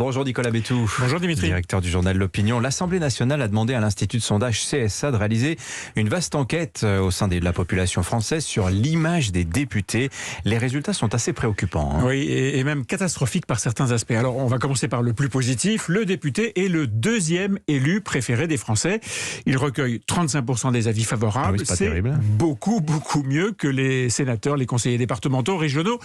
Bonjour Nicolas Bétou. Bonjour Dimitri. Directeur du journal L'Opinion. L'Assemblée nationale a demandé à l'Institut de sondage CSA de réaliser une vaste enquête au sein de la population française sur l'image des députés. Les résultats sont assez préoccupants. Oui, et même catastrophiques par certains aspects. Alors, on va commencer par le plus positif. Le député est le deuxième élu préféré des Français. Il recueille 35% des avis favorables. Oui, c'est pas terrible. Beaucoup mieux que les sénateurs, les conseillers départementaux, régionaux.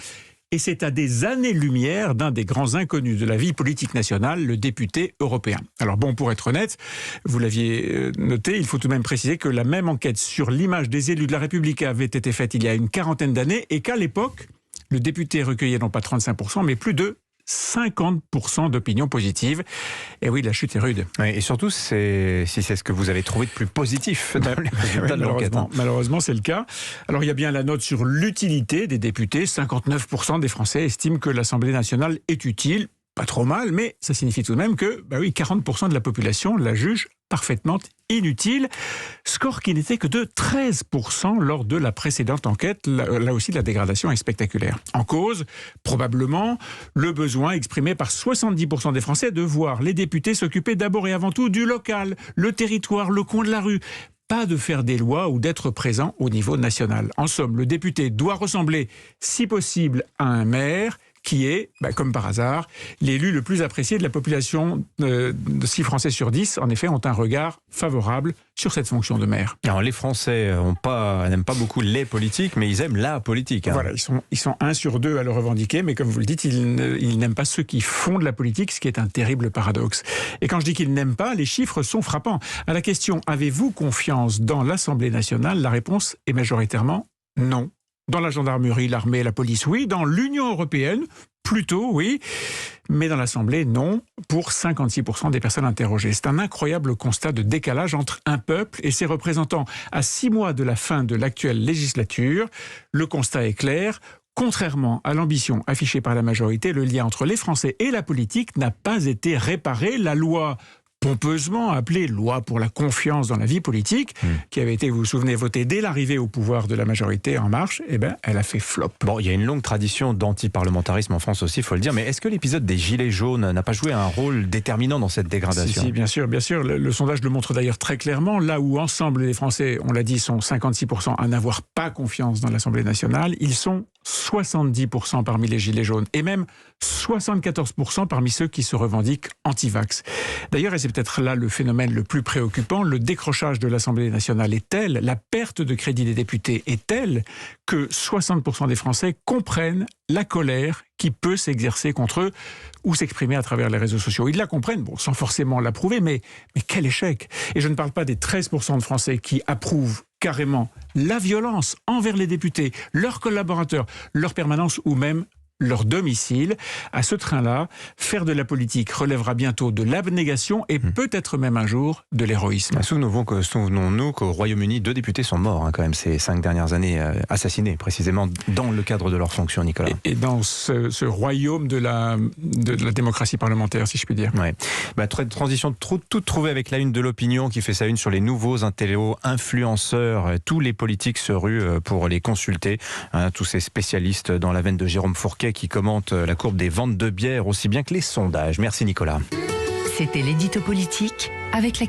Et c'est à des années-lumière d'un des grands inconnus de la vie politique nationale, le député européen. Alors bon, pour être honnête, vous l'aviez noté, il faut tout de même préciser que la même enquête sur l'image des élus de la République avait été faite il y a une quarantaine d'années et qu'à l'époque, le député recueillait non pas 35%, mais plus de 50% d'opinions positives. Et oui, la chute est rude. Oui, et surtout, si c'est ce que vous avez trouvé de plus positif dans les résultats de l'enquête. Malheureusement, c'est le cas. Alors, il y a bien la note sur l'utilité des députés. 59% des Français estiment que l'Assemblée nationale est utile. Pas trop mal, mais ça signifie tout de même que 40% de la population la juge parfaitement inutile. Score qui n'était que de 13% lors de la précédente enquête. Là aussi, la dégradation est spectaculaire. En cause, probablement, le besoin exprimé par 70% des Français de voir les députés s'occuper d'abord et avant tout du local, le territoire, le coin de la rue. Pas de faire des lois ou d'être présent au niveau national. En somme, le député doit ressembler, si possible, à un maire qui est, comme par hasard, l'élu le plus apprécié de la population. 6 Français sur 10, en effet, ont un regard favorable sur cette fonction de maire. Alors, les Français n'aiment pas beaucoup les politiques, mais ils aiment la politique. Voilà, ils sont 1 sur 2 à le revendiquer, mais comme vous le dites, ils n'aiment pas ceux qui font de la politique, ce qui est un terrible paradoxe. Et quand je dis qu'ils n'aiment pas, les chiffres sont frappants. À la question « Avez-vous confiance dans l'Assemblée nationale ?», la réponse est majoritairement non. Dans la gendarmerie, l'armée et la police, oui. Dans l'Union européenne, plutôt, oui. Mais dans l'Assemblée, non, pour 56% des personnes interrogées. C'est un incroyable constat de décalage entre un peuple et ses représentants. À 6 mois de la fin de l'actuelle législature, le constat est clair. Contrairement à l'ambition affichée par la majorité, le lien entre les Français et la politique n'a pas été réparé. La loi pompeusement appelée loi pour la confiance dans la vie politique, qui avait été, vous vous souvenez, votée dès l'arrivée au pouvoir de la majorité En Marche, elle a fait flop. Bon, il y a une longue tradition d'antiparlementarisme en France aussi, il faut le dire, mais est-ce que l'épisode des Gilets jaunes n'a pas joué un rôle déterminant dans cette dégradation ? Si, bien sûr. Le sondage le montre d'ailleurs très clairement. Là où ensemble les Français, on l'a dit, sont 56% à n'avoir pas confiance dans l'Assemblée nationale, ils sont 70% parmi les Gilets jaunes et même 74% parmi ceux qui se revendiquent anti-vax. D'ailleurs, et c'est peut-être là le phénomène le plus préoccupant, le décrochage de l'Assemblée nationale est tel, la perte de crédit des députés est telle que 60% des Français comprennent la colère qui peut s'exercer contre eux ou s'exprimer à travers les réseaux sociaux. Ils la comprennent, sans forcément l'approuver, mais quel échec! Et je ne parle pas des 13% de Français qui approuvent carrément la violence envers les députés, leurs collaborateurs, leur permanence ou même leur domicile. À ce train-là, faire de la politique relèvera bientôt de l'abnégation et peut-être même un jour de l'héroïsme. Souvenons-nous qu'au Royaume-Uni, 2 députés sont morts quand même ces 5 dernières années, assassinés précisément dans le cadre de leur fonction, Nicolas. Et dans ce royaume de la démocratie parlementaire, si je puis dire. Ouais. Transition toute trouvée avec la une de l'Opinion qui fait sa une sur les nouveaux intellos influenceurs. Tous les politiques se ruent pour les consulter. Tous ces spécialistes dans la veine de Jérôme Fourquet qui commente la courbe des ventes de bière aussi bien que les sondages. Merci Nicolas. C'était l'édito politique avec la